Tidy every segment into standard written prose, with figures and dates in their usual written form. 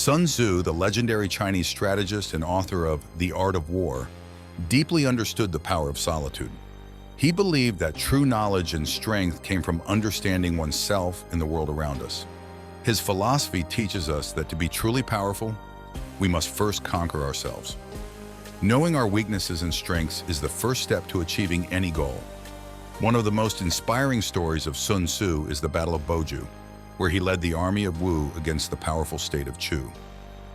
Sun Tzu, the legendary Chinese strategist and author of The Art of War, deeply understood the power of solitude. He believed that true knowledge and strength came from understanding oneself and the world around us. His philosophy teaches us that to be truly powerful, we must first conquer ourselves. Knowing our weaknesses and strengths is the first step to achieving any goal. One of the most inspiring stories of Sun Tzu is the Battle of Boju, where he led the army of Wu against the powerful state of Chu.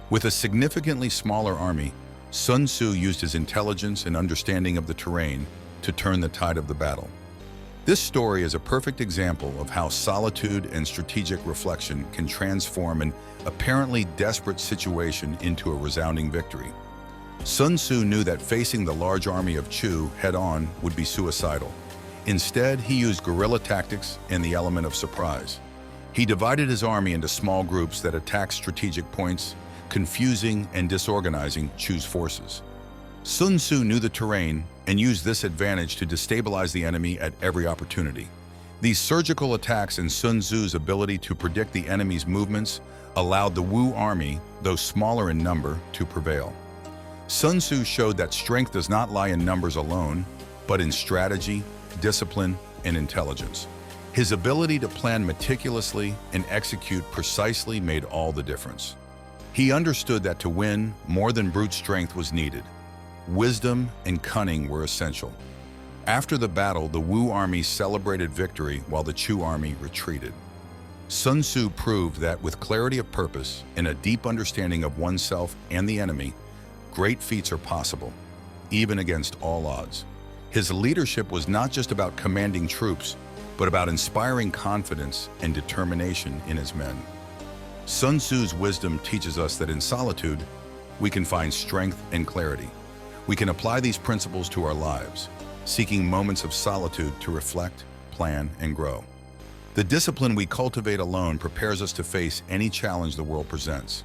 With a significantly smaller army, Sun Tzu used his intelligence and understanding of the terrain to turn the tide of the battle. This story is a perfect example of how solitude and strategic reflection can transform an apparently desperate situation into a resounding victory. Sun Tzu knew that facing the large army of Chu head-on would be suicidal. Instead, he used guerrilla tactics and the element of surprise. He divided his army into small groups that attacked strategic points, confusing and disorganizing Chu's forces. Sun Tzu knew the terrain and used this advantage to destabilize the enemy at every opportunity. These surgical attacks and Sun Tzu's ability to predict the enemy's movements allowed the Wu army, though smaller in number, to prevail. Sun Tzu showed that strength does not lie in numbers alone, but in strategy, discipline, and intelligence. His ability to plan meticulously and execute precisely made all the difference. He understood that to win, more than brute strength was needed. Wisdom and cunning were essential. After the battle, the Wu army celebrated victory while the Chu army retreated. Sun Tzu proved that with clarity of purpose and a deep understanding of oneself and the enemy, great feats are possible, even against all odds. His leadership was not just about commanding troops, but about inspiring confidence and determination in his men. Sun Tzu's wisdom teaches us that in solitude, we can find strength and clarity. We can apply these principles to our lives, seeking moments of solitude to reflect, plan, and grow. The discipline we cultivate alone prepares us to face any challenge the world presents.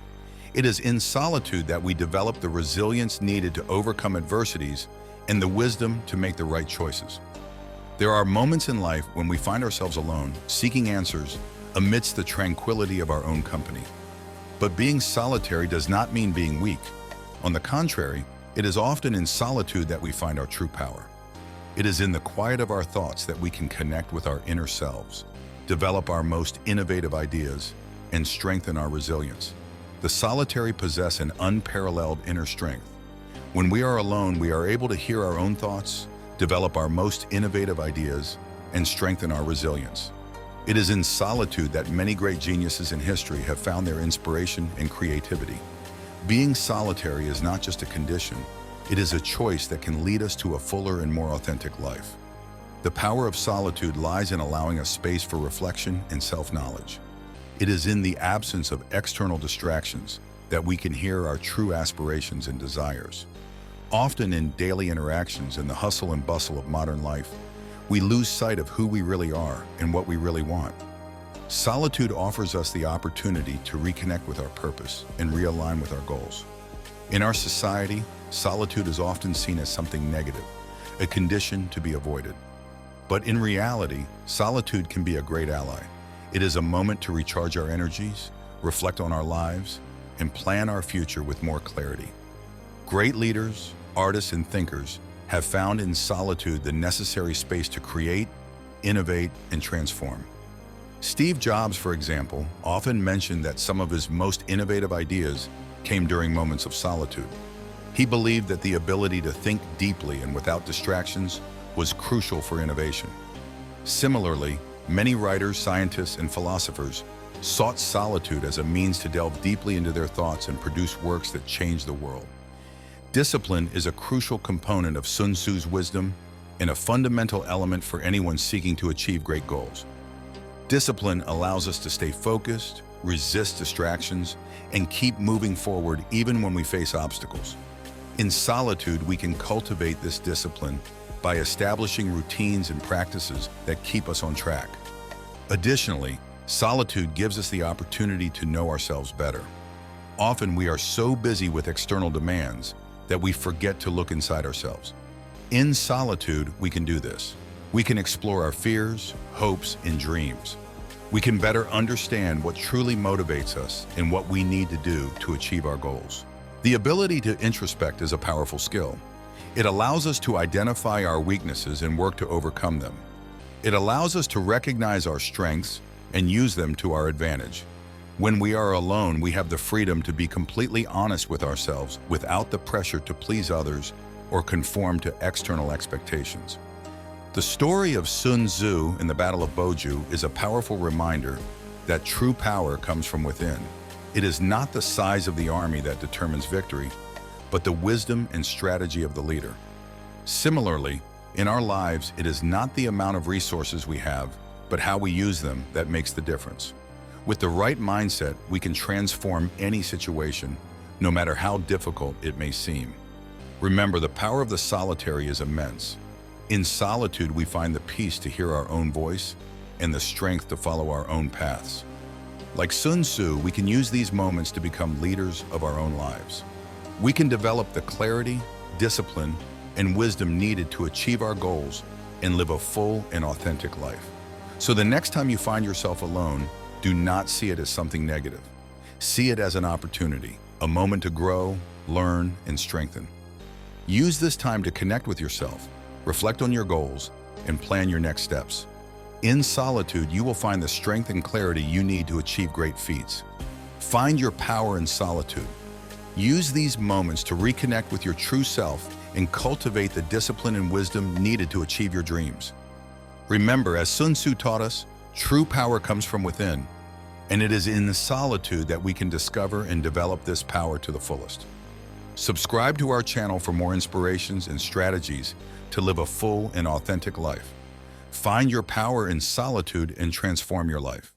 It is in solitude that we develop the resilience needed to overcome adversities and the wisdom to make the right choices. There are moments in life when we find ourselves alone, seeking answers amidst the tranquility of our own company. But being solitary does not mean being weak. On the contrary, it is often in solitude that we find our true power. It is in the quiet of our thoughts that we can connect with our inner selves, develop our most innovative ideas, and strengthen our resilience. The solitary possess an unparalleled inner strength. When we are alone, we are able to hear our own thoughts, develop our most innovative ideas, and strengthen our resilience. It is in solitude that many great geniuses in history have found their inspiration and creativity. Being solitary is not just a condition, it is a choice that can lead us to a fuller and more authentic life. The power of solitude lies in allowing a space for reflection and self-knowledge. It is in the absence of external distractions that we can hear our true aspirations and desires. Often in daily interactions and the hustle and bustle of modern life, we lose sight of who we really are and what we really want. Solitude offers us the opportunity to reconnect with our purpose and realign with our goals. In our society, solitude is often seen as something negative, a condition to be avoided. But in reality, solitude can be a great ally. It is a moment to recharge our energies, reflect on our lives, and plan our future with more clarity. Great leaders, artists, and thinkers have found in solitude the necessary space to create, innovate, and transform. Steve Jobs, for example, often mentioned that some of his most innovative ideas came during moments of solitude. He believed that the ability to think deeply and without distractions was crucial for innovation. Similarly, many writers, scientists, and philosophers sought solitude as a means to delve deeply into their thoughts and produce works that changed the world. Discipline is a crucial component of Sun Tzu's wisdom and a fundamental element for anyone seeking to achieve great goals. Discipline allows us to stay focused, resist distractions, and keep moving forward even when we face obstacles. In solitude, we can cultivate this discipline by establishing routines and practices that keep us on track. Additionally, solitude gives us the opportunity to know ourselves better. Often we are so busy with external demands that we forget to look inside ourselves. In solitude, we can do this. We can explore our fears, hopes, and dreams. We can better understand what truly motivates us and what we need to do to achieve our goals. The ability to introspect is a powerful skill. It allows us to identify our weaknesses and work to overcome them. It allows us to recognize our strengths and use them to our advantage. When we are alone, we have the freedom to be completely honest with ourselves without the pressure to please others or conform to external expectations. The story of Sun Tzu in the Battle of Boju is a powerful reminder that true power comes from within. It is not the size of the army that determines victory, but the wisdom and strategy of the leader. Similarly, in our lives, it is not the amount of resources we have, but how we use them that makes the difference. With the right mindset, we can transform any situation, no matter how difficult it may seem. Remember, the power of the solitary is immense. In solitude, we find the peace to hear our own voice and the strength to follow our own paths. Like Sun Tzu, we can use these moments to become leaders of our own lives. We can develop the clarity, discipline, and wisdom needed to achieve our goals and live a full and authentic life. So the next time you find yourself alone, do not see it as something negative. See it as an opportunity, a moment to grow, learn, and strengthen. Use this time to connect with yourself, reflect on your goals, and plan your next steps. In solitude, you will find the strength and clarity you need to achieve great feats. Find your power in solitude. Use these moments to reconnect with your true self and cultivate the discipline and wisdom needed to achieve your dreams. Remember, as Sun Tzu taught us, true power comes from within, and it is in the solitude that we can discover and develop this power to the fullest. Subscribe to our channel for more inspirations and strategies to live a full and authentic life. Find your power in solitude and transform your life.